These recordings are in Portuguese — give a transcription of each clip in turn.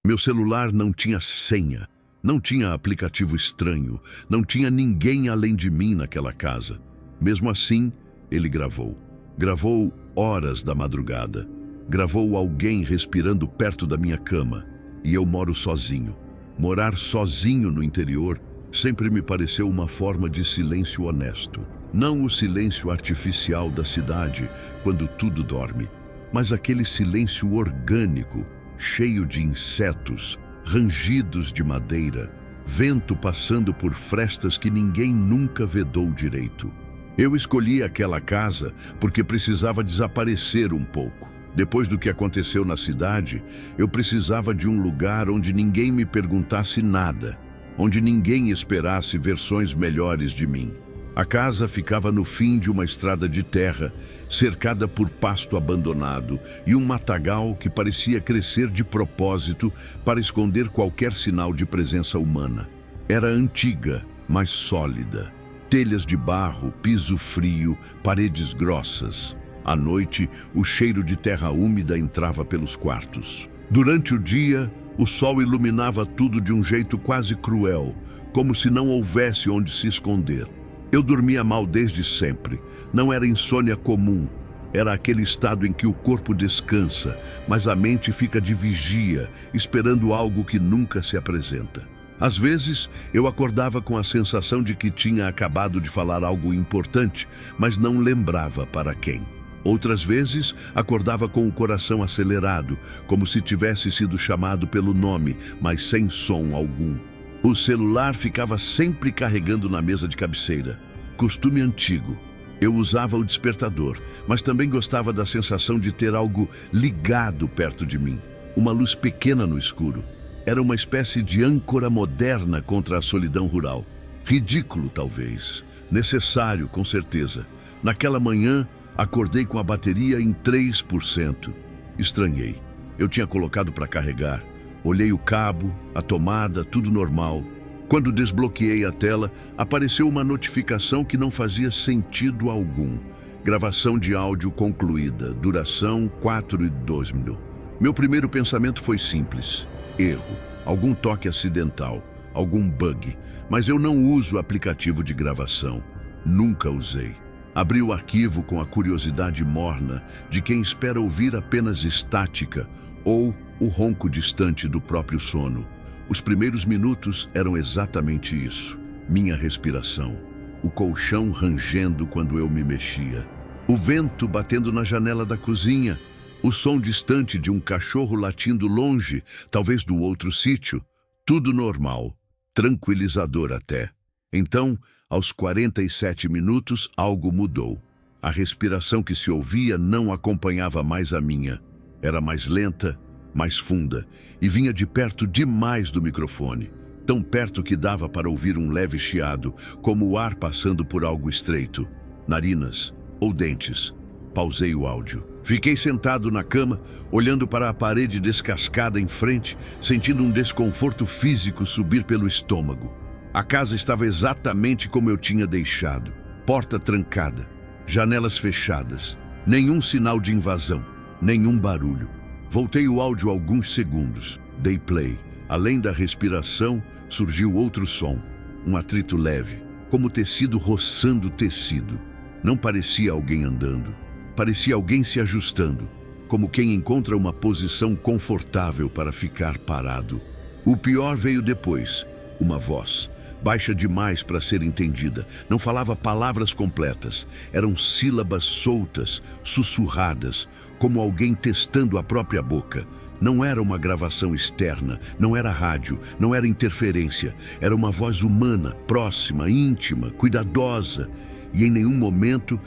Meu celular não tinha senha, não tinha aplicativo estranho, não tinha ninguém além de mim naquela casa. Mesmo assim, ele gravou. Gravou horas da madrugada. Gravou alguém respirando perto da minha cama. E eu moro sozinho. Morar sozinho no interior sempre me pareceu uma forma de silêncio honesto. Não o silêncio artificial da cidade, quando tudo dorme, mas aquele silêncio orgânico, cheio de insetos, rangidos de madeira, vento passando por frestas que ninguém nunca vedou direito. Eu escolhi aquela casa porque precisava desaparecer um pouco. Depois do que aconteceu na cidade, eu precisava de um lugar onde ninguém me perguntasse nada, onde ninguém esperasse versões melhores de mim. A casa ficava no fim de uma estrada de terra, cercada por pasto abandonado e um matagal que parecia crescer de propósito para esconder qualquer sinal de presença humana. Era antiga, mas sólida. Telhas de barro, piso frio, paredes grossas. À noite, o cheiro de terra úmida entrava pelos quartos. Durante o dia, o sol iluminava tudo de um jeito quase cruel, como se não houvesse onde se esconder. Eu dormia mal desde sempre. Não era insônia comum. Era aquele estado em que o corpo descansa, mas a mente fica de vigia, esperando algo que nunca se apresenta. Às vezes, eu acordava com a sensação de que tinha acabado de falar algo importante, mas não lembrava para quem. Outras vezes, acordava com o coração acelerado, como se tivesse sido chamado pelo nome, mas sem som algum. O celular ficava sempre carregando na mesa de cabeceira. Costume antigo. Eu usava o despertador, mas também gostava da sensação de ter algo ligado perto de mim. Uma luz pequena no escuro. Era uma espécie de âncora moderna contra a solidão rural. Ridículo, talvez. Necessário, com certeza. Naquela manhã, acordei com a bateria em 3%. Estranhei. Eu tinha colocado para carregar. Olhei o cabo, a tomada, tudo normal. Quando desbloqueei a tela, apareceu uma notificação que não fazia sentido algum. Gravação de áudio concluída. Duração 4:02 minutos. Meu primeiro pensamento foi simples. Erro. Algum toque acidental. Algum bug. Mas eu não uso aplicativo de gravação. Nunca usei. Abri o arquivo com a curiosidade morna de quem espera ouvir apenas estática ou o ronco distante do próprio sono. Os primeiros minutos eram exatamente isso. Minha respiração. O colchão rangendo quando eu me mexia. O vento batendo na janela da cozinha. O som distante de um cachorro latindo longe, talvez do outro sítio. Tudo normal. Tranquilizador até. Então, aos 47 minutos, algo mudou. A respiração que se ouvia não acompanhava mais a minha. Era mais lenta, mais funda, e vinha de perto demais do microfone. Tão perto que dava para ouvir um leve chiado, como o ar passando por algo estreito. Narinas ou dentes. Pausei o áudio. Fiquei sentado na cama, olhando para a parede descascada em frente, sentindo um desconforto físico subir pelo estômago. A casa estava exatamente como eu tinha deixado. Porta trancada, janelas fechadas, nenhum sinal de invasão, nenhum barulho. Voltei o áudio alguns segundos. Dei play. Além da respiração, surgiu outro som. Um atrito leve, como tecido roçando tecido. Não parecia alguém andando. Parecia alguém se ajustando, como quem encontra uma posição confortável para ficar parado. O pior veio depois. Uma voz, baixa demais para ser entendida. Não falava palavras completas. Eram sílabas soltas, sussurradas, como alguém testando a própria boca. Não era uma gravação externa, não era rádio, não era interferência. Era uma voz humana, próxima, íntima, cuidadosa. E em nenhum momento,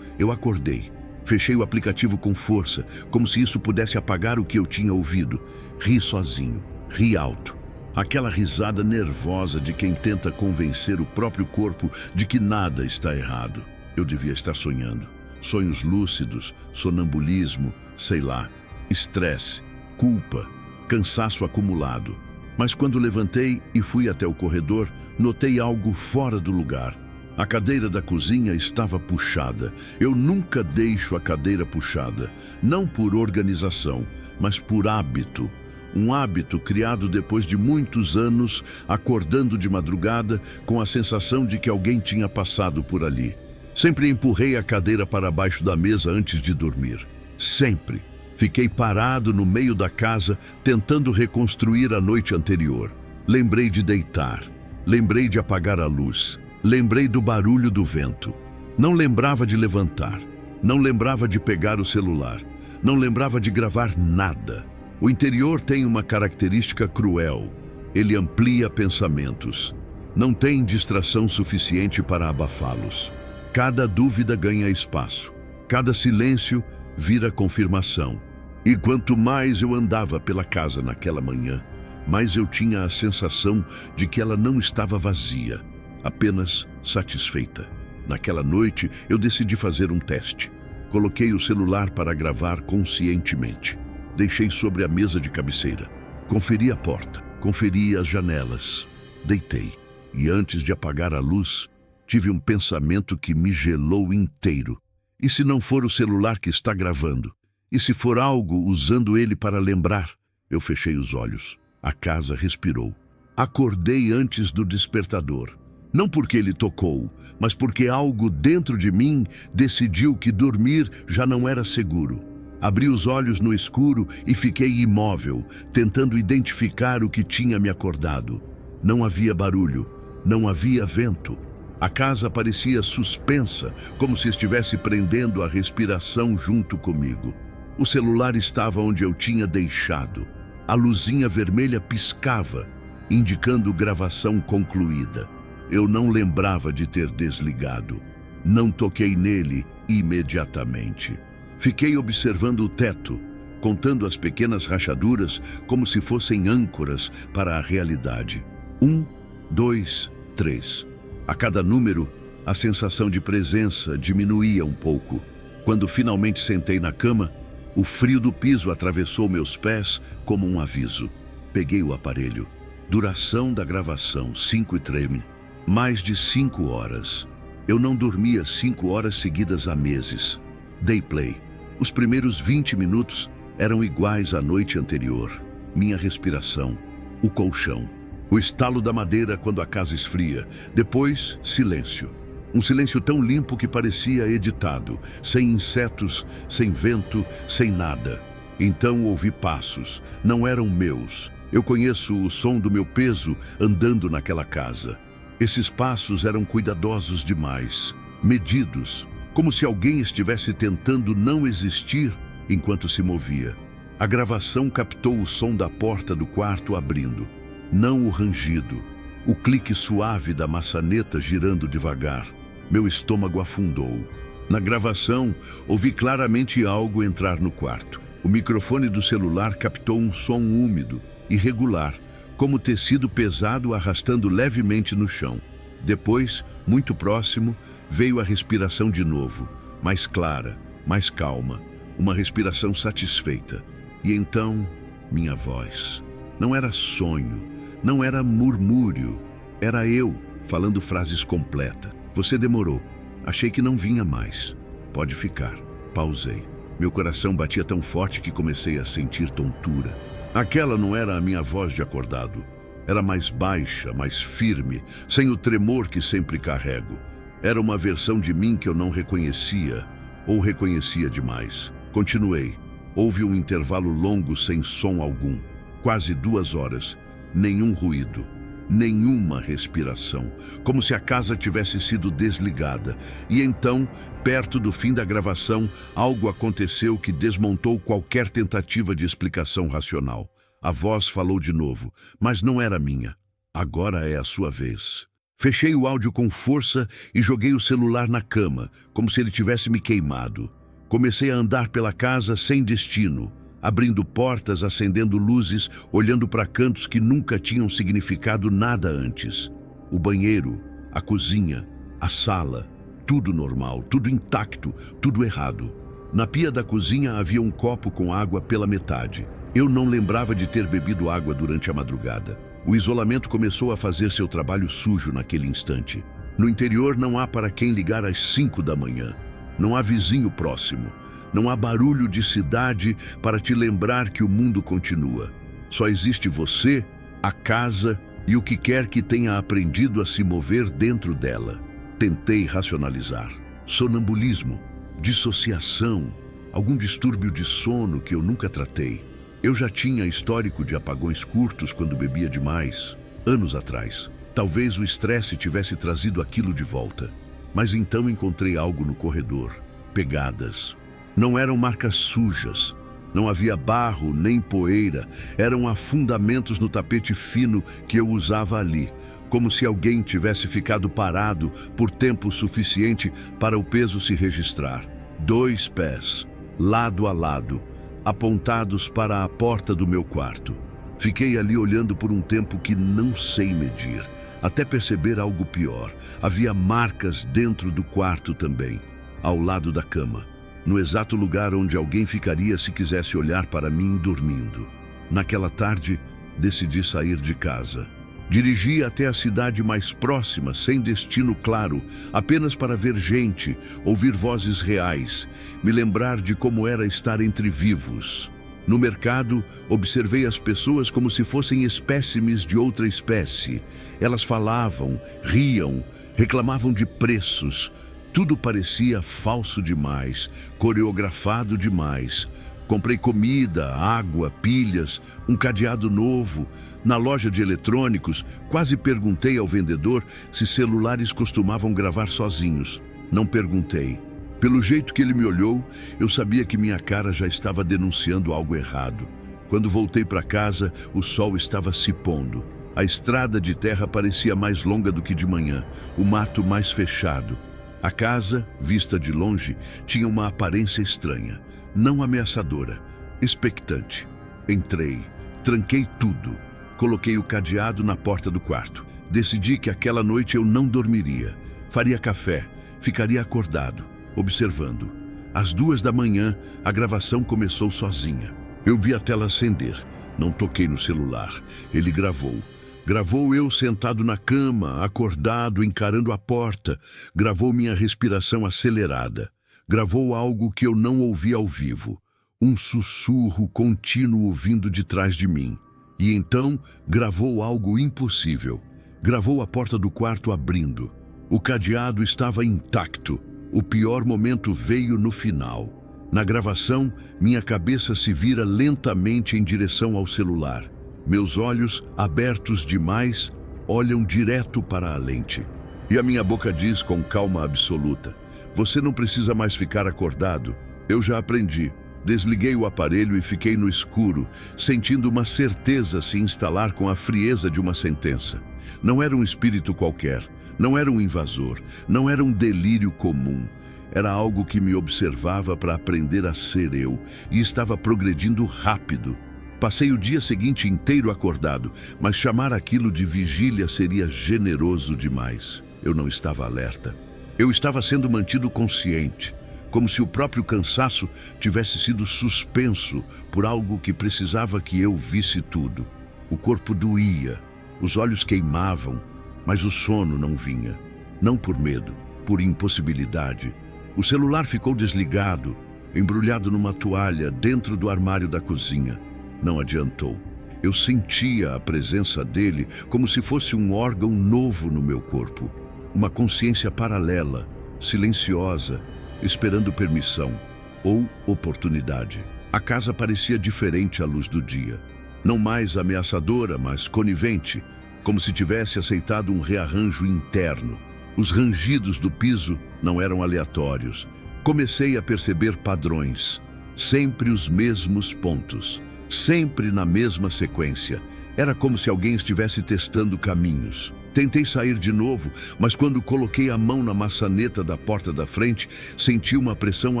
eu acordei. Fechei o aplicativo com força, como se isso pudesse apagar o que eu tinha ouvido. Ri sozinho, ri alto. Aquela risada nervosa de quem tenta convencer o próprio corpo de que nada está errado. Eu devia estar sonhando. Sonhos lúcidos, sonambulismo, sei lá. Estresse, culpa, cansaço acumulado. Mas quando levantei e fui até o corredor, notei algo fora do lugar. A cadeira da cozinha estava puxada. Eu nunca deixo a cadeira puxada, não por organização, mas por hábito. um hábito criado depois de muitos anos, acordando de madrugada com a sensação de que alguém tinha passado por ali. Sempre empurrei a cadeira para baixo da mesa antes de dormir. Sempre. Fiquei parado no meio da casa, tentando reconstruir a noite anterior. Lembrei de deitar. Lembrei de apagar a luz. Lembrei do barulho do vento. Não lembrava de levantar. Não lembrava de pegar o celular. Não lembrava de gravar nada. O interior tem uma característica cruel. Ele amplia pensamentos. Não tem distração suficiente para abafá-los. Cada dúvida ganha espaço. Cada silêncio vira confirmação. E quanto mais eu andava pela casa naquela manhã, mais eu tinha a sensação de que ela não estava vazia, apenas satisfeita. Naquela noite, eu decidi fazer um teste. Coloquei o celular para gravar conscientemente. Deixei sobre a mesa de cabeceira. Conferi a porta, conferi as janelas. Deitei. E antes de apagar a luz, tive um pensamento que me gelou inteiro. E se não for o celular que está gravando? E se for algo usando ele para lembrar? Eu fechei os olhos. A casa respirou. Acordei antes do despertador. Não porque ele tocou, mas porque algo dentro de mim decidiu que dormir já não era seguro. Abri os olhos no escuro e fiquei imóvel, tentando identificar o que tinha me acordado. Não havia barulho, não havia vento. A casa parecia suspensa, como se estivesse prendendo a respiração junto comigo. O celular estava onde eu tinha deixado. A luzinha vermelha piscava, indicando gravação concluída. Eu não lembrava de ter desligado. Não toquei nele imediatamente. Fiquei observando o teto, contando as pequenas rachaduras como se fossem âncoras para a realidade. 1, 2, 3. A cada número, a sensação de presença diminuía um pouco. Quando finalmente sentei na cama, o frio do piso atravessou meus pés como um aviso. Peguei o aparelho. Duração da gravação, 5 e treme. Mais de 5 horas. Eu não dormia 5 horas seguidas há meses. Dei play. Os primeiros 20 minutos eram iguais à noite anterior. Minha respiração, o colchão, o estalo da madeira quando a casa esfria. Depois, silêncio. Um silêncio tão limpo que parecia editado, sem insetos, sem vento, sem nada. Então ouvi passos. Não eram meus. Eu conheço o som do meu peso andando naquela casa. Esses passos eram cuidadosos demais, medidos, como se alguém estivesse tentando não existir enquanto se movia. A gravação captou o som da porta do quarto abrindo, não o rangido, o clique suave da maçaneta girando devagar. Meu estômago afundou. Na gravação, ouvi claramente algo entrar no quarto. O microfone do celular captou um som úmido, irregular, como tecido pesado arrastando levemente no chão. Depois, muito próximo, veio a respiração de novo, mais clara, mais calma, uma respiração satisfeita. E então, minha voz. Não era sonho, não era murmúrio, era eu falando frases completas. Você demorou. Achei que não vinha mais. Pode ficar. Pausei. Meu coração batia tão forte que comecei a sentir tontura. Aquela não era a minha voz de acordado. Era mais baixa, mais firme, sem o tremor que sempre carrego. Era uma versão de mim que eu não reconhecia, ou reconhecia demais. Continuei. Houve um intervalo longo sem som algum. Quase 2 horas. Nenhum ruído. Nenhuma respiração, como se a casa tivesse sido desligada. E então, perto do fim da gravação, algo aconteceu que desmontou qualquer tentativa de explicação racional. A voz falou de novo, mas não era minha. Agora é a sua vez. Fechei o áudio com força e joguei o celular na cama, como se ele tivesse me queimado. Comecei a andar pela casa sem destino, abrindo portas, acendendo luzes, olhando para cantos que nunca tinham significado nada antes. O banheiro, a cozinha, a sala, tudo normal, tudo intacto, tudo errado. Na pia da cozinha havia um copo com água pela metade. Eu não lembrava de ter bebido água durante a madrugada. O isolamento começou a fazer seu trabalho sujo naquele instante. No interior não há para quem ligar às 5 da manhã. Não há vizinho próximo. Não há barulho de cidade para te lembrar que o mundo continua. Só existe você, a casa e o que quer que tenha aprendido a se mover dentro dela. Tentei racionalizar. Sonambulismo, dissociação, algum distúrbio de sono que eu nunca tratei. Eu já tinha histórico de apagões curtos quando bebia demais, anos atrás. Talvez o estresse tivesse trazido aquilo de volta. Mas então encontrei algo no corredor. Pegadas. Não eram marcas sujas. Não havia barro nem poeira. Eram afundamentos no tapete fino que eu usava ali, como se alguém tivesse ficado parado por tempo suficiente para o peso se registrar. 2 pés, lado a lado, apontados para a porta do meu quarto. Fiquei ali olhando por um tempo que não sei medir, até perceber algo pior. Havia marcas dentro do quarto também, ao lado da cama, no exato lugar onde alguém ficaria se quisesse olhar para mim dormindo. Naquela tarde, decidi sair de casa. Dirigi até a cidade mais próxima, sem destino claro, apenas para ver gente, ouvir vozes reais, me lembrar de como era estar entre vivos. No mercado, observei as pessoas como se fossem espécimes de outra espécie. Elas falavam, riam, reclamavam de preços. Tudo parecia falso demais, coreografado demais. Comprei comida, água, pilhas, um cadeado novo. Na loja de eletrônicos, quase perguntei ao vendedor se celulares costumavam gravar sozinhos. Não perguntei. Pelo jeito que ele me olhou, eu sabia que minha cara já estava denunciando algo errado. Quando voltei para casa, o sol estava se pondo. A estrada de terra parecia mais longa do que de manhã, o mato mais fechado. A casa, vista de longe, tinha uma aparência estranha, não ameaçadora, expectante. Entrei, tranquei tudo, coloquei o cadeado na porta do quarto. Decidi que aquela noite eu não dormiria. Faria café, ficaria acordado, observando. Às 2 da manhã, a gravação começou sozinha. Eu vi a tela acender. Não toquei no celular. Ele gravou. Gravou eu sentado na cama, acordado, encarando a porta. Gravou minha respiração acelerada. Gravou algo que eu não ouvi ao vivo. Um sussurro contínuo vindo de trás de mim. E então, gravou algo impossível. Gravou a porta do quarto abrindo. O cadeado estava intacto. O pior momento veio no final. Na gravação, minha cabeça se vira lentamente em direção ao celular. Meus olhos, abertos demais, olham direto para a lente. E a minha boca diz com calma absoluta: você não precisa mais ficar acordado. Eu já aprendi. Desliguei o aparelho e fiquei no escuro, sentindo uma certeza se instalar com a frieza de uma sentença. Não era um espírito qualquer, não era um invasor, não era um delírio comum. Era algo que me observava para aprender a ser eu, e estava progredindo rápido. Passei o dia seguinte inteiro acordado, mas chamar aquilo de vigília seria generoso demais. Eu não estava alerta. Eu estava sendo mantido consciente, como se o próprio cansaço tivesse sido suspenso por algo que precisava que eu visse tudo. O corpo doía, os olhos queimavam, mas o sono não vinha. Não por medo, por impossibilidade. O celular ficou desligado, embrulhado numa toalha dentro do armário da cozinha. Não adiantou. Eu sentia a presença dele como se fosse um órgão novo no meu corpo. Uma consciência paralela, silenciosa, esperando permissão ou oportunidade. A casa parecia diferente à luz do dia. Não mais ameaçadora, mas conivente, como se tivesse aceitado um rearranjo interno. Os rangidos do piso não eram aleatórios. Comecei a perceber padrões, sempre os mesmos pontos, sempre na mesma sequência. Era como se alguém estivesse testando caminhos. Tentei sair de novo, mas quando coloquei a mão na maçaneta da porta da frente, senti uma pressão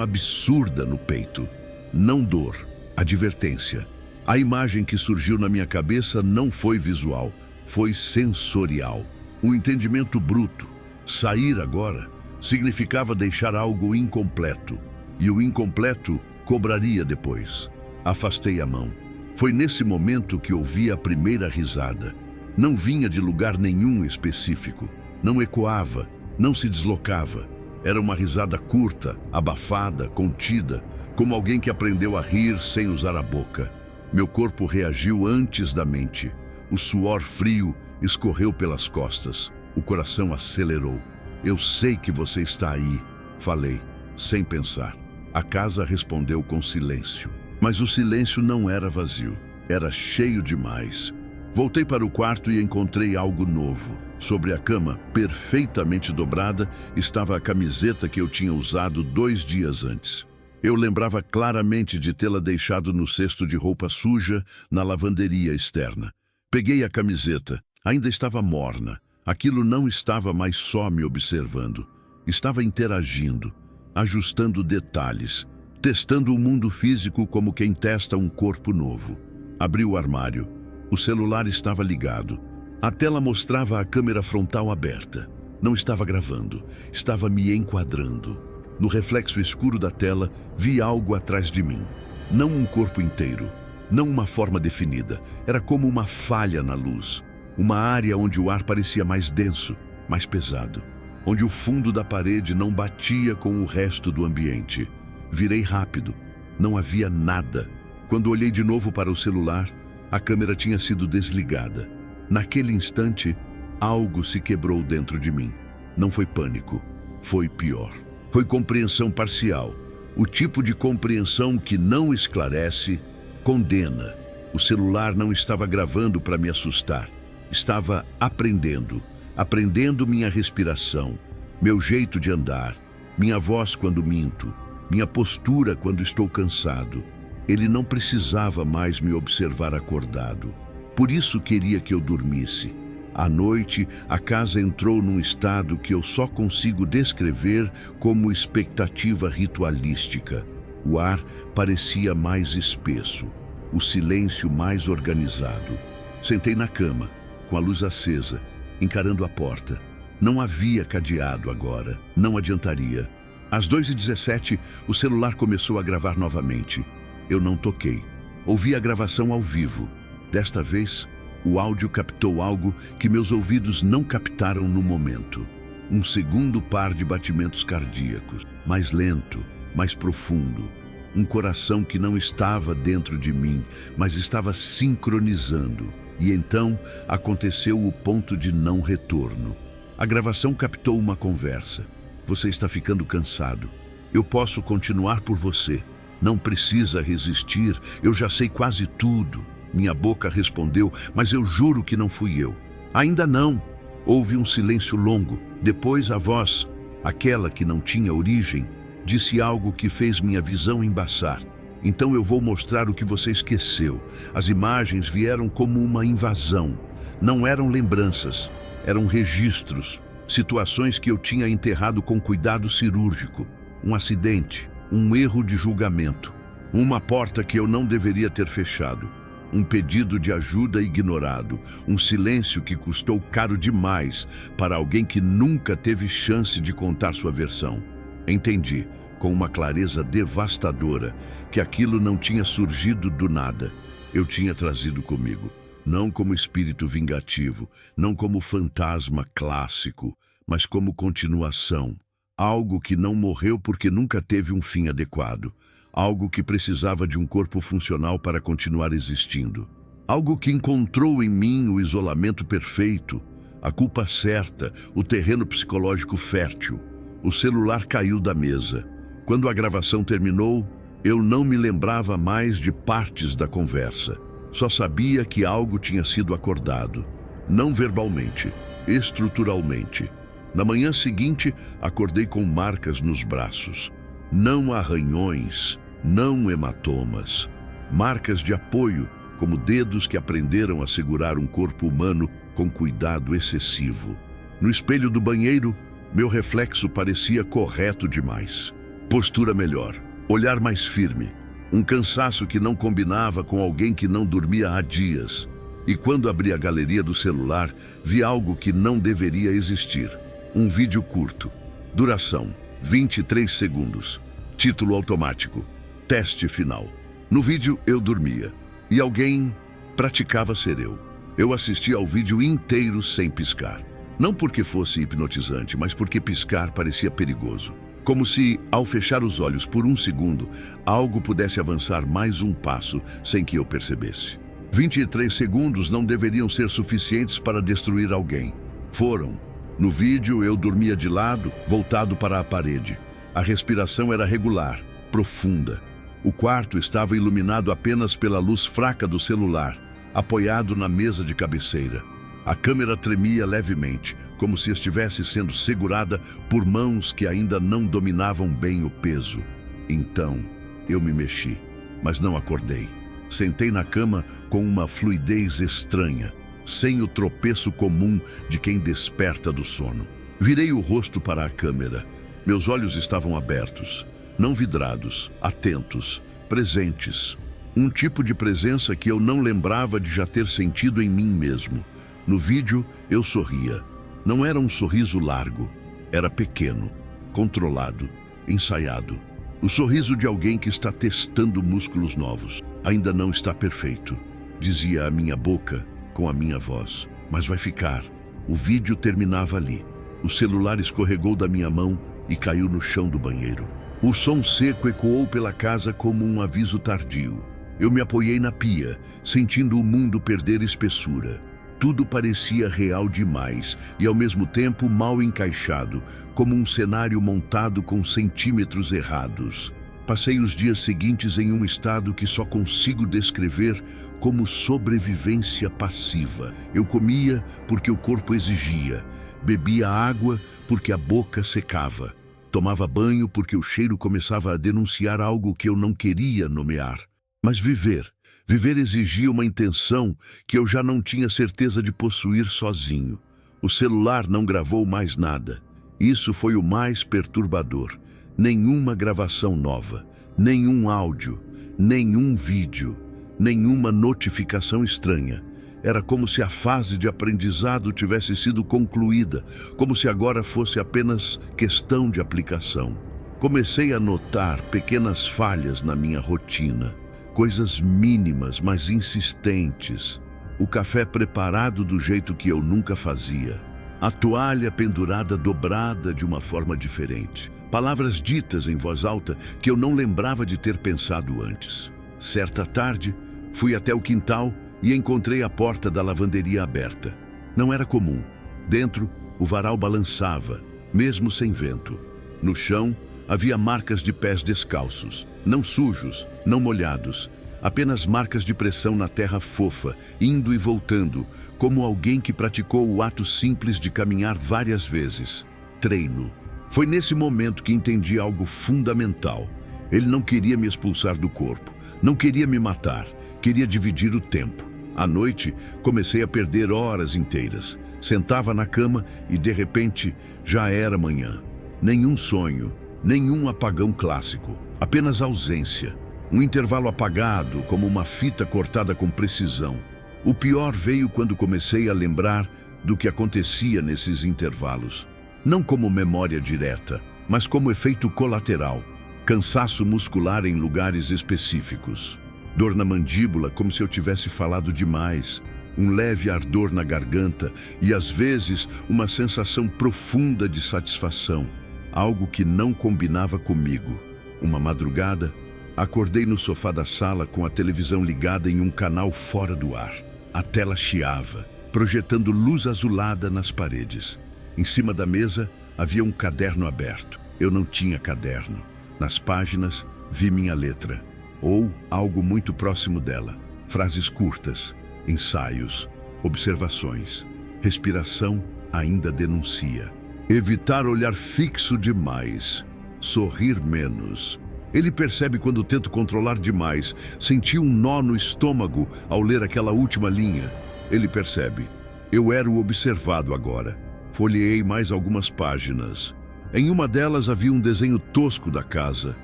absurda no peito. Não dor, advertência. A imagem que surgiu na minha cabeça não foi visual, foi sensorial. Um entendimento bruto. Sair agora significava deixar algo incompleto, e o incompleto cobraria depois. Afastei a mão. Foi nesse momento que ouvi a primeira risada. Não vinha de lugar nenhum específico. Não ecoava, não se deslocava. Era uma risada curta, abafada, contida, como alguém que aprendeu a rir sem usar a boca. Meu corpo reagiu antes da mente. O suor frio escorreu pelas costas. O coração acelerou. Eu sei que você está aí, falei, sem pensar. A casa respondeu com silêncio. Mas o silêncio não era vazio. Era cheio demais. Voltei para o quarto e encontrei algo novo. Sobre a cama, perfeitamente dobrada, estava a camiseta que eu tinha usado 2 dias antes. Eu lembrava claramente de tê-la deixado no cesto de roupa suja na lavanderia externa. Peguei a camiseta. Ainda estava morna. Aquilo não estava mais só me observando. Estava interagindo, ajustando detalhes, testando o mundo físico como quem testa um corpo novo. Abri o armário. O celular estava ligado. A tela mostrava a câmera frontal aberta. Não estava gravando, estava me enquadrando. No reflexo escuro da tela, vi algo atrás de mim. Não um corpo inteiro, não uma forma definida. Era como uma falha na luz. Uma área onde o ar parecia mais denso, mais pesado. Onde o fundo da parede não batia com o resto do ambiente. Virei rápido. Não havia nada. Quando olhei de novo para o celular, a câmera tinha sido desligada. Naquele instante, algo se quebrou dentro de mim. Não foi pânico, foi pior. Foi compreensão parcial. O tipo de compreensão que não esclarece, condena. O celular não estava gravando para me assustar. Estava aprendendo minha respiração, meu jeito de andar, minha voz quando minto, minha postura quando estou cansado. Ele não precisava mais me observar acordado. Por isso queria que eu dormisse. À noite, a casa entrou num estado que eu só consigo descrever como expectativa ritualística. O ar parecia mais espesso, o silêncio mais organizado. Sentei na cama, com a luz acesa, encarando a porta. Não havia cadeado agora, não adiantaria. Às 2h17, o celular começou a gravar novamente. Eu não toquei. Ouvi a gravação ao vivo. Desta vez, o áudio captou algo que meus ouvidos não captaram no momento. Um segundo par de batimentos cardíacos, mais lento, mais profundo. Um coração que não estava dentro de mim, mas estava sincronizando. E então aconteceu o ponto de não retorno. A gravação captou uma conversa. Você está ficando cansado. Eu posso continuar por você. Não precisa resistir, eu já sei quase tudo. Minha boca respondeu, mas eu juro que não fui eu. Ainda não. Houve um silêncio longo. Depois a voz, aquela que não tinha origem, disse algo que fez minha visão embaçar. Então eu vou mostrar o que você esqueceu. As imagens vieram como uma invasão. Não eram lembranças, eram registros. Situações que eu tinha enterrado com cuidado cirúrgico. Um acidente, um erro de julgamento. Uma porta que eu não deveria ter fechado. Um pedido de ajuda ignorado. Um silêncio que custou caro demais para alguém que nunca teve chance de contar sua versão. Entendi, com uma clareza devastadora, que aquilo não tinha surgido do nada. Eu tinha trazido comigo, não como espírito vingativo, não como fantasma clássico, mas como continuação. Algo que não morreu porque nunca teve um fim adequado. Algo que precisava de um corpo funcional para continuar existindo. Algo que encontrou em mim o isolamento perfeito, a culpa certa, o terreno psicológico fértil. O celular caiu da mesa. Quando a gravação terminou, eu não me lembrava mais de partes da conversa. Só sabia que algo tinha sido acordado. Não verbalmente, estruturalmente. Na manhã seguinte, acordei com marcas nos braços. Não arranhões, não hematomas. Marcas de apoio, como dedos que aprenderam a segurar um corpo humano com cuidado excessivo. No espelho do banheiro, meu reflexo parecia correto demais. Postura melhor, olhar mais firme. Um cansaço que não combinava com alguém que não dormia há dias. E quando abri a galeria do celular, vi algo que não deveria existir. Um vídeo curto. Duração, 23 segundos. Título automático. Teste final. No vídeo, eu dormia. E alguém praticava ser eu. Eu assistia ao vídeo inteiro sem piscar. Não porque fosse hipnotizante, mas porque piscar parecia perigoso. Como se, ao fechar os olhos por um segundo, algo pudesse avançar mais um passo sem que eu percebesse. 23 segundos não deveriam ser suficientes para destruir alguém. Foram. No vídeo, eu dormia de lado, voltado para a parede. A respiração era regular, profunda. O quarto estava iluminado apenas pela luz fraca do celular, apoiado na mesa de cabeceira. A câmera tremia levemente, como se estivesse sendo segurada por mãos que ainda não dominavam bem o peso. Então, eu me mexi, mas não acordei. Sentei na cama com uma fluidez estranha, sem o tropeço comum de quem desperta do sono. Virei o rosto para a câmera. Meus olhos estavam abertos, não vidrados, atentos, presentes. Um tipo de presença que eu não lembrava de já ter sentido em mim mesmo. No vídeo, eu sorria. Não era um sorriso largo, era pequeno, controlado, ensaiado. O sorriso de alguém que está testando músculos novos. Ainda não está perfeito, dizia a minha boca com a minha voz. Mas vai ficar. O vídeo terminava ali. O celular escorregou da minha mão e caiu no chão do banheiro. O som seco ecoou pela casa como um aviso tardio. Eu me apoiei na pia, sentindo o mundo perder espessura. Tudo parecia real demais e, ao mesmo tempo, mal encaixado, como um cenário montado com centímetros errados. Passei os dias seguintes em um estado que só consigo descrever como sobrevivência passiva. Eu comia porque o corpo exigia, bebia água porque a boca secava, tomava banho porque o cheiro começava a denunciar algo que eu não queria nomear. Mas viver exigia uma intenção que eu já não tinha certeza de possuir sozinho. O celular não gravou mais nada. Isso foi o mais perturbador. Nenhuma gravação nova, nenhum áudio, nenhum vídeo, nenhuma notificação estranha. Era como se a fase de aprendizado tivesse sido concluída, como se agora fosse apenas questão de aplicação. Comecei a notar pequenas falhas na minha rotina, coisas mínimas, mas insistentes. O café preparado do jeito que eu nunca fazia. A toalha pendurada dobrada de uma forma diferente. Palavras ditas em voz alta que eu não lembrava de ter pensado antes. Certa tarde, fui até o quintal e encontrei a porta da lavanderia aberta. Não era comum. Dentro, o varal balançava, mesmo sem vento. No chão, havia marcas de pés descalços, não sujos, não molhados, apenas marcas de pressão na terra fofa, indo e voltando, como alguém que praticou o ato simples de caminhar várias vezes. Treino. Foi nesse momento que entendi algo fundamental. Ele não queria me expulsar do corpo, não queria me matar, queria dividir o tempo. À noite, comecei a perder horas inteiras. Sentava na cama e, de repente, já era manhã. Nenhum sonho, nenhum apagão clássico, apenas ausência. Um intervalo apagado, como uma fita cortada com precisão. O pior veio quando comecei a lembrar do que acontecia nesses intervalos. Não como memória direta, mas como efeito colateral. Cansaço muscular em lugares específicos. Dor na mandíbula, como se eu tivesse falado demais. Um leve ardor na garganta e, às vezes, uma sensação profunda de satisfação. Algo que não combinava comigo. Uma madrugada, acordei no sofá da sala com a televisão ligada em um canal fora do ar. A tela chiava, projetando luz azulada nas paredes. Em cima da mesa havia um caderno aberto. Eu não tinha caderno. Nas páginas vi minha letra, ou algo muito próximo dela. Frases curtas, ensaios, observações. Respiração ainda denuncia. Evitar olhar fixo demais. Sorrir menos. Ele percebe quando tento controlar demais. Senti um nó no estômago ao ler aquela última linha. Ele percebe. Eu era o observado agora. Folheei mais algumas páginas. Em uma delas havia um desenho tosco da casa.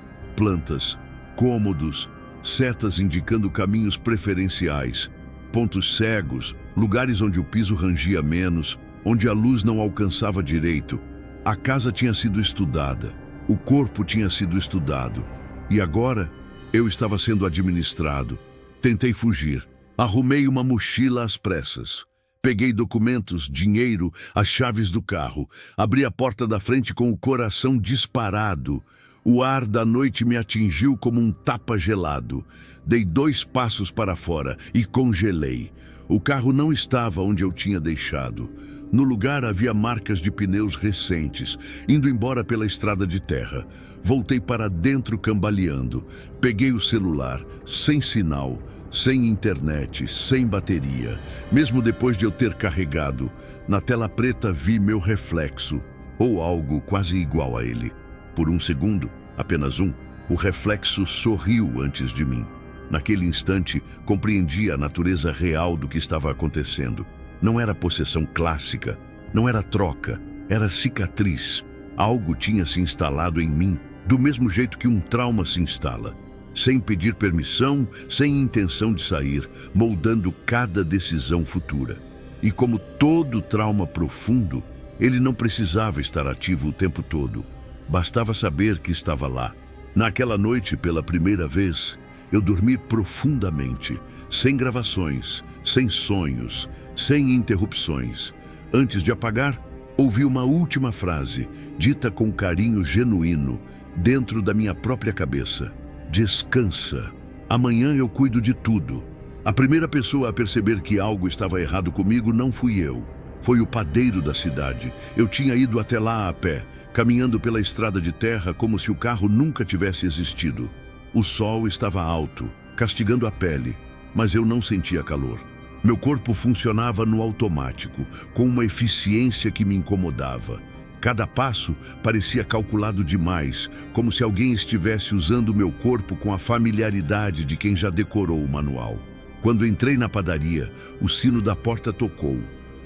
Plantas, cômodos, setas indicando caminhos preferenciais, pontos cegos, lugares onde o piso rangia menos, onde a luz não alcançava direito. A casa tinha sido estudada, o corpo tinha sido estudado. E agora, eu estava sendo administrado. Tentei fugir. Arrumei uma mochila às pressas. Peguei documentos, dinheiro, as chaves do carro. Abri a porta da frente com o coração disparado. O ar da noite me atingiu como um tapa gelado. Dei 2 passos para fora e congelei. O carro não estava onde eu tinha deixado. No lugar havia marcas de pneus recentes, indo embora pela estrada de terra. Voltei para dentro cambaleando. Peguei o celular, sem sinal, sem internet, sem bateria. Mesmo depois de eu ter carregado, na tela preta vi meu reflexo, ou algo quase igual a ele. Por um segundo, apenas um, o reflexo sorriu antes de mim. Naquele instante, compreendi a natureza real do que estava acontecendo. Não era possessão clássica, não era troca, era cicatriz. Algo tinha se instalado em mim, do mesmo jeito que um trauma se instala. Sem pedir permissão, sem intenção de sair, moldando cada decisão futura. E como todo trauma profundo, ele não precisava estar ativo o tempo todo. Bastava saber que estava lá. Naquela noite, pela primeira vez, eu dormi profundamente, sem gravações, sem sonhos, sem interrupções. Antes de apagar, ouvi uma última frase, dita com carinho genuíno, dentro da minha própria cabeça. Descansa. Amanhã eu cuido de tudo. A primeira pessoa a perceber que algo estava errado comigo não fui eu. Foi o padeiro da cidade. Eu tinha ido até lá a pé, caminhando pela estrada de terra como se o carro nunca tivesse existido. O sol estava alto, castigando a pele, mas eu não sentia calor. Meu corpo funcionava no automático, com uma eficiência que me incomodava. Cada passo parecia calculado demais, como se alguém estivesse usando meu corpo com a familiaridade de quem já decorou o manual. Quando entrei na padaria, o sino da porta tocou.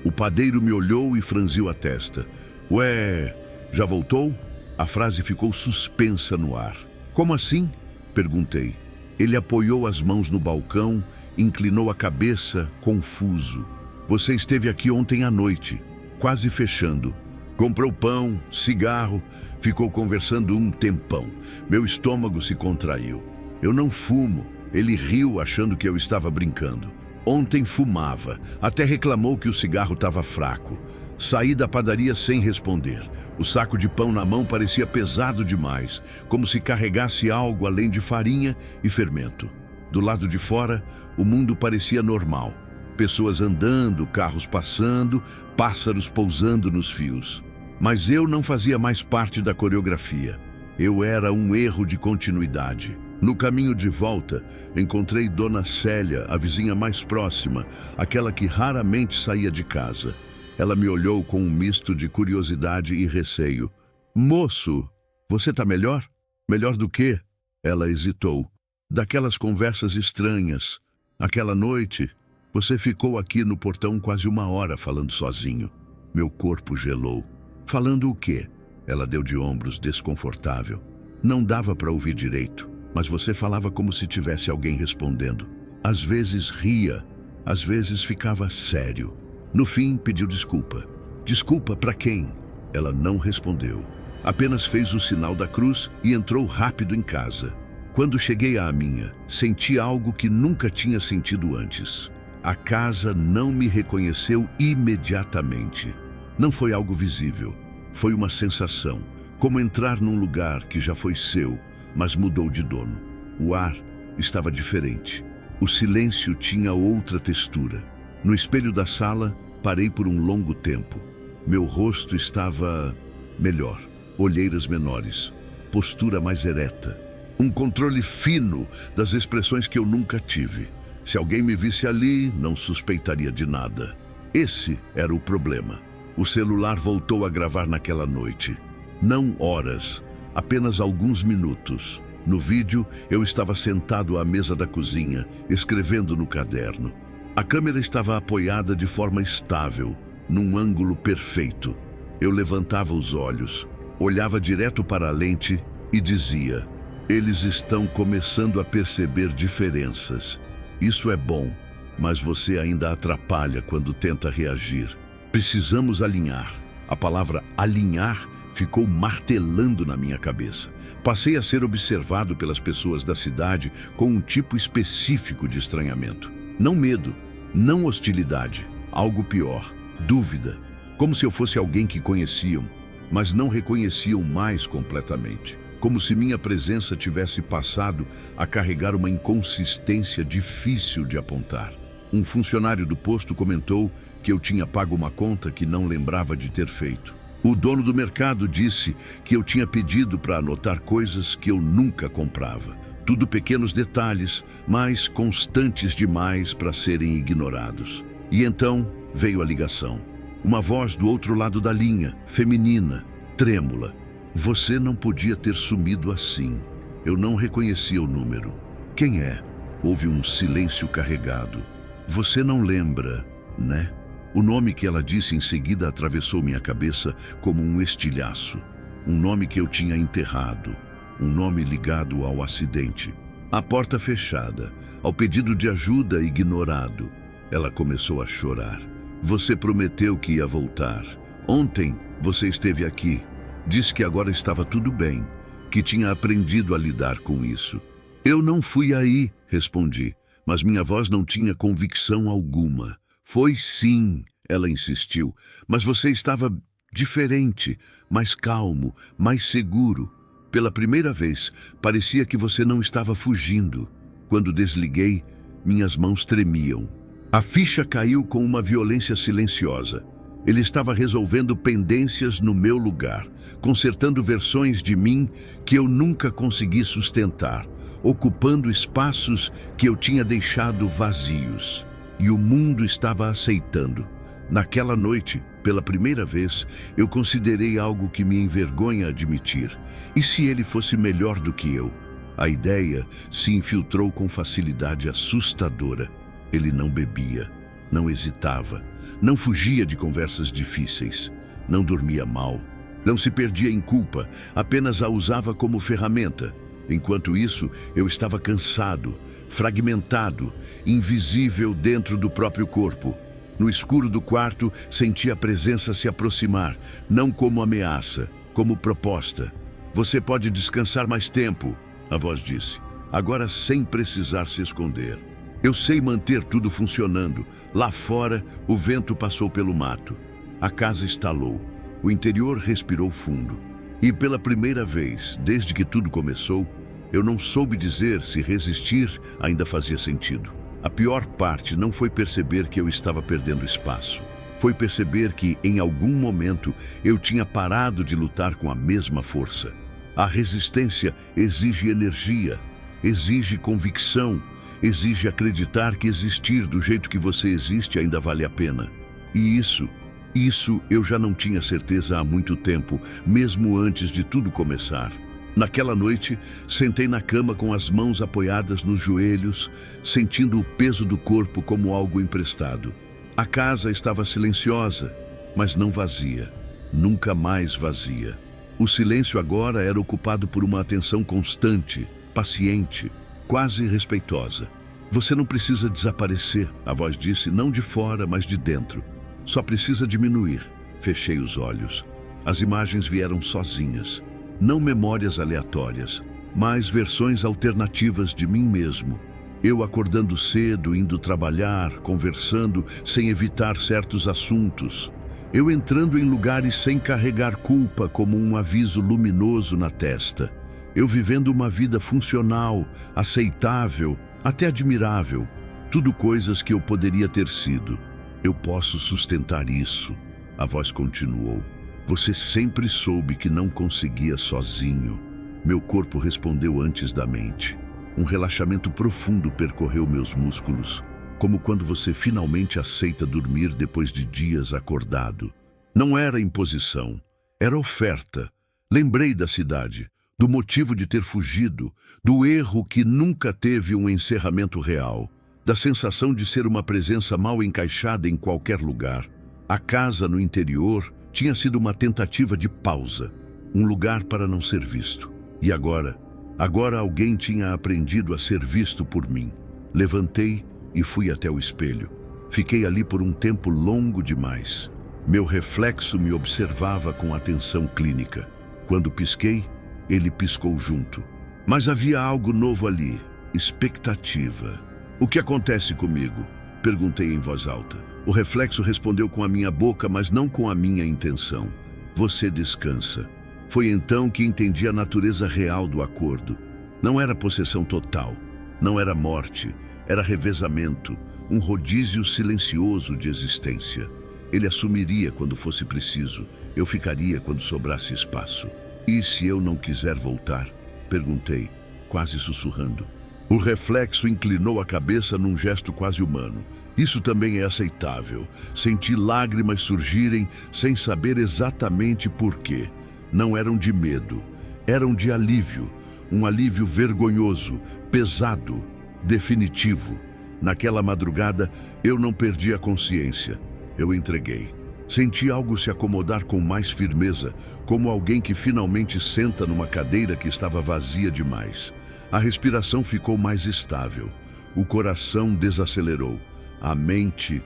O padeiro me olhou e franziu a testa. Ué, já voltou? A frase ficou suspensa no ar. Como assim? Perguntei. Ele apoiou as mãos no balcão, inclinou a cabeça, confuso. Você esteve aqui ontem à noite, quase fechando. Comprou pão, cigarro, ficou conversando um tempão. Meu estômago se contraiu. Eu não fumo. Ele riu achando que eu estava brincando. Ontem fumava, até reclamou que o cigarro estava fraco. Saí da padaria sem responder. O saco de pão na mão parecia pesado demais, como se carregasse algo além de farinha e fermento. Do lado de fora, o mundo parecia normal. Pessoas andando, carros passando, pássaros pousando nos fios. Mas eu não fazia mais parte da coreografia. Eu era um erro de continuidade. No caminho de volta, encontrei Dona Célia, a vizinha mais próxima, aquela que raramente saía de casa. Ela me olhou com um misto de curiosidade e receio. Moço, você tá melhor? Melhor do quê? Ela hesitou. Daquelas conversas estranhas. Aquela noite, você ficou aqui no portão quase 1 hora falando sozinho. Meu corpo gelou. Falando o quê? Ela deu de ombros, desconfortável. Não dava para ouvir direito, mas você falava como se tivesse alguém respondendo. Às vezes ria, às vezes ficava sério. No fim, pediu desculpa. Desculpa para quem? Ela não respondeu. Apenas fez o sinal da cruz e entrou rápido em casa. Quando cheguei à minha, senti algo que nunca tinha sentido antes. A casa não me reconheceu imediatamente. Não foi algo visível. Foi uma sensação, como entrar num lugar que já foi seu, mas mudou de dono. O ar estava diferente. O silêncio tinha outra textura. No espelho da sala, parei por um longo tempo. Meu rosto estava melhor, olheiras menores, postura mais ereta. Um controle fino das expressões que eu nunca tive. Se alguém me visse ali, não suspeitaria de nada. Esse era o problema. O celular voltou a gravar naquela noite. Não horas, apenas alguns minutos. No vídeo, eu estava sentado à mesa da cozinha, escrevendo no caderno. A câmera estava apoiada de forma estável, num ângulo perfeito. Eu levantava os olhos, olhava direto para a lente e dizia: eles estão começando a perceber diferenças. Isso é bom, mas você ainda atrapalha quando tenta reagir. Precisamos alinhar. A palavra alinhar ficou martelando na minha cabeça. Passei a ser observado pelas pessoas da cidade com um tipo específico de estranhamento. Não medo, não hostilidade, Algo pior, dúvida, como se eu fosse alguém que conheciam, mas não reconheciam mais completamente. Como se minha presença tivesse passado a carregar uma inconsistência difícil de apontar. Um funcionário do posto comentou que eu tinha pago uma conta que não lembrava de ter feito. O dono do mercado disse que eu tinha pedido para anotar coisas que eu nunca comprava. Tudo pequenos detalhes, mas constantes demais para serem ignorados. E então veio a ligação. Uma voz do outro lado da linha, feminina, trêmula. Você não podia ter sumido assim. Eu não reconhecia o número. Quem é? Houve um silêncio carregado. Você não lembra, né? O nome que ela disse em seguida atravessou minha cabeça como um estilhaço. Um nome que eu tinha enterrado. Um nome ligado ao acidente. A porta fechada, ao pedido de ajuda ignorado. Ela começou a chorar. Você prometeu que ia voltar. Ontem você esteve aqui. Disse que agora estava tudo bem, que tinha aprendido a lidar com isso. Eu não fui aí, respondi, mas minha voz não tinha convicção alguma. Foi sim, ela insistiu, mas você estava diferente, mais calmo, mais seguro. Pela primeira vez, parecia que você não estava fugindo. Quando desliguei, minhas mãos tremiam. A ficha caiu com uma violência silenciosa. Ele estava resolvendo pendências no meu lugar, consertando versões de mim que eu nunca consegui sustentar, ocupando espaços que eu tinha deixado vazios. E o mundo estava aceitando. Naquela noite, pela primeira vez, eu considerei algo que me envergonha admitir. E se ele fosse melhor do que eu? A ideia se infiltrou com facilidade assustadora. Ele não bebia, não hesitava, não fugia de conversas difíceis, não dormia mal, não se perdia em culpa, apenas a usava como ferramenta. Enquanto isso, eu estava cansado, fragmentado, invisível dentro do próprio corpo. No escuro do quarto, senti a presença se aproximar, não como ameaça, como proposta. Você pode descansar mais tempo, a voz disse, agora sem precisar se esconder. Eu sei manter tudo funcionando. Lá fora, o vento passou pelo mato. A casa estalou. O interior respirou fundo. E pela primeira vez, desde que tudo começou, eu não soube dizer se resistir ainda fazia sentido. A pior parte não foi perceber que eu estava perdendo espaço. Foi perceber que, em algum momento, eu tinha parado de lutar com a mesma força. A resistência exige energia, exige convicção, exige acreditar que existir do jeito que você existe ainda vale a pena. E isso eu já não tinha certeza há muito tempo, mesmo antes de tudo começar. Naquela noite, sentei na cama com as mãos apoiadas nos joelhos, sentindo o peso do corpo como algo emprestado. A casa estava silenciosa, mas não vazia. Nunca mais vazia. O silêncio agora era ocupado por uma atenção constante, paciente, quase respeitosa. Você não precisa desaparecer, a voz disse, não de fora, mas de dentro. Só precisa diminuir. Fechei os olhos. As imagens vieram sozinhas. Não memórias aleatórias, mas versões alternativas de mim mesmo. Eu acordando cedo, indo trabalhar, conversando, sem evitar certos assuntos. Eu entrando em lugares sem carregar culpa como um aviso luminoso na testa. Eu vivendo uma vida funcional, aceitável, até admirável. Tudo coisas que eu poderia ter sido. Eu posso sustentar isso, a voz continuou. Você sempre soube que não conseguia sozinho. Meu corpo respondeu antes da mente. Um relaxamento profundo percorreu meus músculos, como quando você finalmente aceita dormir depois de dias acordado. Não era imposição, era oferta. Lembrei da cidade, do motivo de ter fugido, do erro que nunca teve um encerramento real, da sensação de ser uma presença mal encaixada em qualquer lugar. A casa no interior tinha sido uma tentativa de pausa, um lugar para não ser visto. E agora alguém tinha aprendido a ser visto por mim. Levantei e fui até o espelho. Fiquei ali por um tempo longo demais. Meu reflexo me observava com atenção clínica. Quando pisquei, ele piscou junto. Mas havia algo novo ali, expectativa. O que acontece comigo? Perguntei em voz alta. O reflexo respondeu com a minha boca, mas não com a minha intenção. Você descansa. Foi então que entendi a natureza real do acordo. Não era possessão total, não era morte, era revezamento, um rodízio silencioso de existência. Ele assumiria quando fosse preciso, eu ficaria quando sobrasse espaço. E se eu não quiser voltar? Perguntei, quase sussurrando. O reflexo inclinou a cabeça num gesto quase humano. Isso também é aceitável. Senti lágrimas surgirem sem saber exatamente por quê. Não eram de medo, eram de alívio. Um alívio vergonhoso, pesado, definitivo. Naquela madrugada, eu não perdi a consciência. Eu entreguei. Senti algo se acomodar com mais firmeza, como alguém que finalmente senta numa cadeira que estava vazia demais. A respiração ficou mais estável. O coração desacelerou. A mente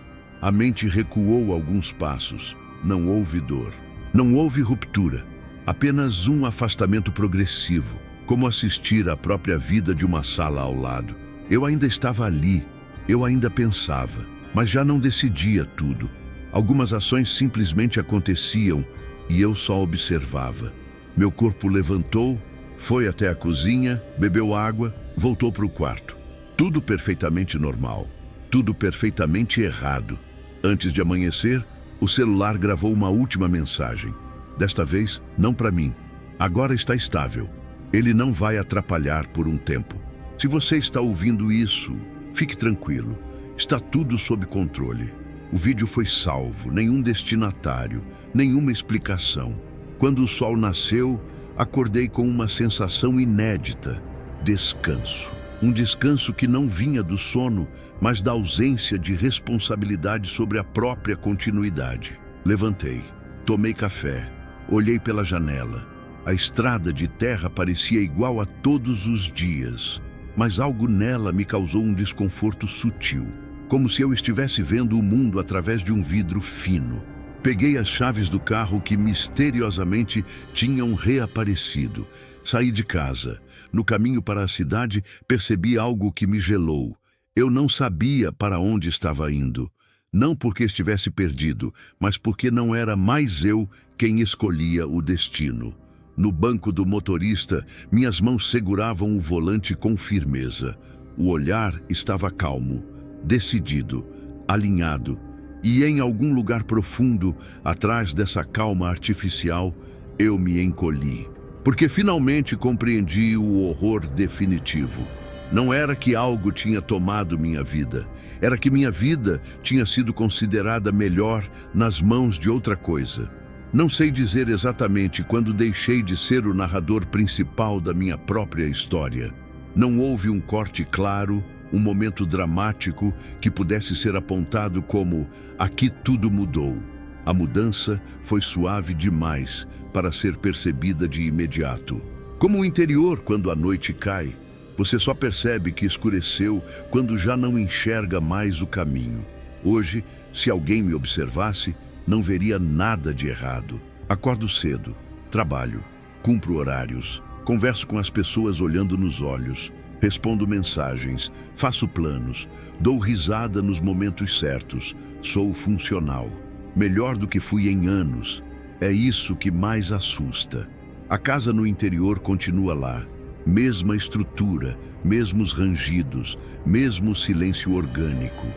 recuou alguns passos. Não houve dor. Não houve ruptura. Apenas um afastamento progressivo, como assistir à própria vida de uma sala ao lado. Eu ainda estava ali. Eu ainda pensava, mas já não decidia tudo. Algumas ações simplesmente aconteciam e eu só observava. Meu corpo levantou, foi até a cozinha, bebeu água, voltou para o quarto. Tudo perfeitamente normal, tudo perfeitamente errado. Antes de amanhecer, o celular gravou uma última mensagem. Desta vez, não para mim. Agora está estável. Ele não vai atrapalhar por um tempo. Se você está ouvindo isso, fique tranquilo. Está tudo sob controle. O vídeo foi salvo, nenhum destinatário, nenhuma explicação. Quando o sol nasceu, acordei com uma sensação inédita. Descanso. Um descanso que não vinha do sono, mas da ausência de responsabilidade sobre a própria continuidade. Levantei, tomei café, olhei pela janela. A estrada de terra parecia igual a todos os dias, mas algo nela me causou um desconforto sutil, como se eu estivesse vendo o mundo através de um vidro fino. Peguei as chaves do carro que misteriosamente tinham reaparecido. Saí de casa. No caminho para a cidade, percebi algo que me gelou. Eu não sabia para onde estava indo. Não porque estivesse perdido, mas porque não era mais eu quem escolhia o destino. No banco do motorista, minhas mãos seguravam o volante com firmeza. O olhar estava calmo, decidido, alinhado. E em algum lugar profundo, atrás dessa calma artificial, eu me encolhi. Porque finalmente compreendi o horror definitivo. Não era que algo tinha tomado minha vida. Era que minha vida tinha sido considerada melhor nas mãos de outra coisa. Não sei dizer exatamente quando deixei de ser o narrador principal da minha própria história. Não houve um corte claro, um momento dramático que pudesse ser apontado como aqui tudo mudou. A mudança foi suave demais para ser percebida de imediato. Como o interior quando a noite cai, você só percebe que escureceu quando já não enxerga mais o caminho. Hoje, se alguém me observasse, não veria nada de errado. Acordo cedo, trabalho, cumpro horários, converso com as pessoas olhando nos olhos, respondo mensagens, faço planos, dou risada nos momentos certos, sou funcional. Melhor do que fui em anos. É isso que mais assusta. A casa no interior continua lá. Mesma estrutura, mesmos rangidos, mesmo silêncio orgânico.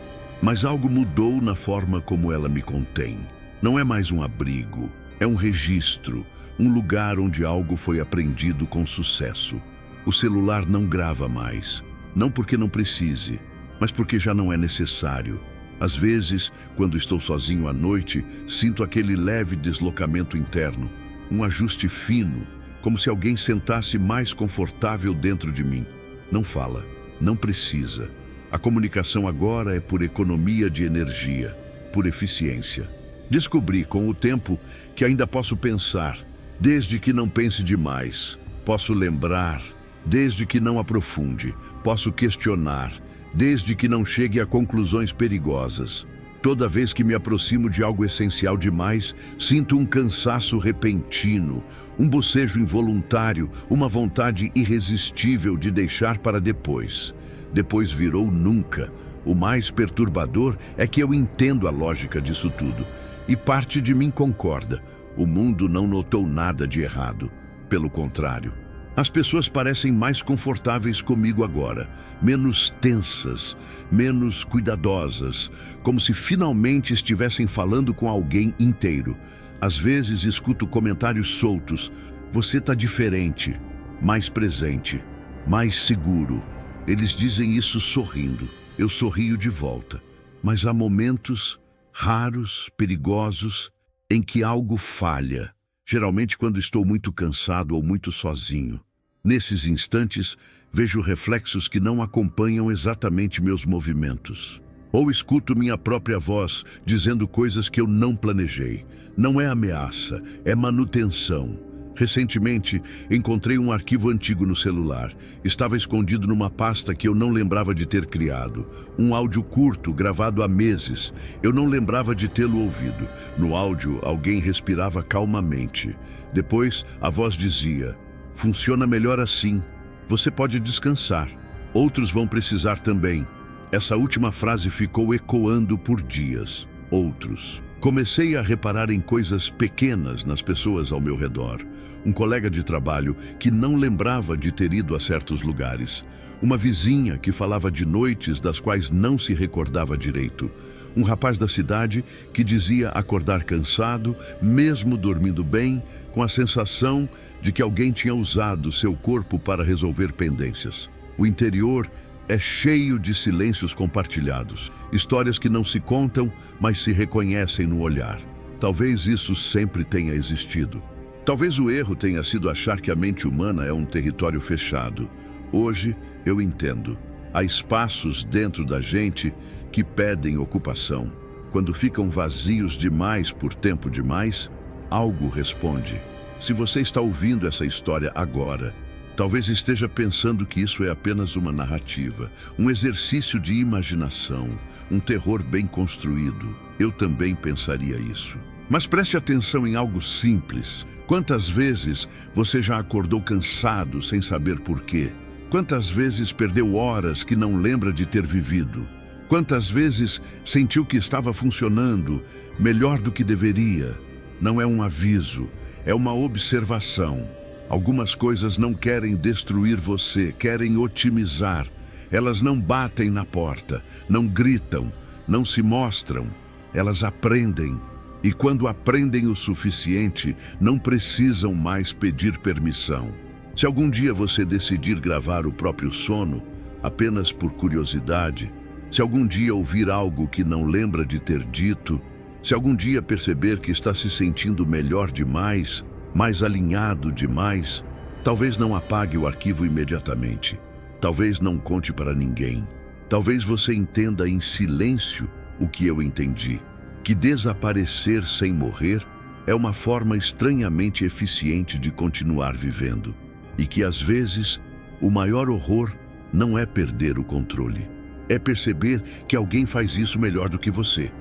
Mas algo mudou na forma como ela me contém. Não é mais um abrigo, é um registro, um lugar onde algo foi aprendido com sucesso. O celular não grava mais, não porque não precise, mas porque já não é necessário. Às vezes, quando estou sozinho à noite, sinto aquele leve deslocamento interno, um ajuste fino, como se alguém sentasse mais confortável dentro de mim. Não fala, não precisa. A comunicação agora é por economia de energia, por eficiência. Descobri com o tempo que ainda posso pensar, desde que não pense demais. Posso lembrar, desde que não aprofunde. Posso questionar, desde que não chegue a conclusões perigosas. Toda vez que me aproximo de algo essencial demais, sinto um cansaço repentino, um bocejo involuntário, uma vontade irresistível de deixar para depois. Depois virou nunca, O mais perturbador é que eu entendo a lógica disso tudo. E parte de mim concorda. O mundo não notou nada de errado. Pelo contrário. As pessoas parecem mais confortáveis comigo agora, menos tensas, menos cuidadosas, como se finalmente estivessem falando com alguém inteiro. Às vezes escuto comentários soltos. Você está diferente, mais presente, mais seguro. Eles dizem isso sorrindo. Eu sorrio de volta. Mas há momentos raros, perigosos, em que algo falha. Geralmente quando estou muito cansado ou muito sozinho. Nesses instantes, vejo reflexos que não acompanham exatamente meus movimentos. Ou escuto minha própria voz dizendo coisas que eu não planejei. Não é ameaça, é manutenção. Recentemente, encontrei um arquivo antigo no celular. Estava escondido numa pasta que eu não lembrava de ter criado. Um áudio curto, gravado há meses. Eu não lembrava de tê-lo ouvido. No áudio, alguém respirava calmamente. Depois, a voz dizia: "Funciona melhor assim. Você pode descansar. Outros vão precisar também." Essa última frase ficou ecoando por dias. Outros. Comecei a reparar em coisas pequenas nas pessoas ao meu redor. Um colega de trabalho que não lembrava de ter ido a certos lugares. Uma vizinha que falava de noites das quais não se recordava direito. Um rapaz da cidade que dizia acordar cansado, mesmo dormindo bem, com a sensação de que alguém tinha usado seu corpo para resolver pendências. O interior é cheio de silêncios compartilhados, histórias que não se contam, mas se reconhecem no olhar. Talvez isso sempre tenha existido. Talvez o erro tenha sido achar que a mente humana é um território fechado. Hoje eu entendo. Há espaços dentro da gente que pedem ocupação. Quando ficam vazios demais por tempo demais, algo responde. Se você está ouvindo essa história agora, talvez esteja pensando que isso é apenas uma narrativa, um exercício de imaginação, um terror bem construído. Eu também pensaria isso. Mas preste atenção em algo simples. Quantas vezes você já acordou cansado sem saber por quê? Quantas vezes perdeu horas que não lembra de ter vivido? Quantas vezes sentiu que estava funcionando melhor do que deveria? Não é um aviso, é uma observação. Algumas coisas não querem destruir você, querem otimizar. Elas não batem na porta, não gritam, não se mostram. Elas aprendem. E quando aprendem o suficiente, não precisam mais pedir permissão. Se algum dia você decidir gravar o próprio sono, apenas por curiosidade, se algum dia ouvir algo que não lembra de ter dito, se algum dia perceber que está se sentindo melhor demais, mais alinhado demais, talvez não apague o arquivo imediatamente. Talvez não conte para ninguém. Talvez você entenda em silêncio o que eu entendi. Que desaparecer sem morrer é uma forma estranhamente eficiente de continuar vivendo. E que, às vezes, o maior horror não é perder o controle. É perceber que alguém faz isso melhor do que você.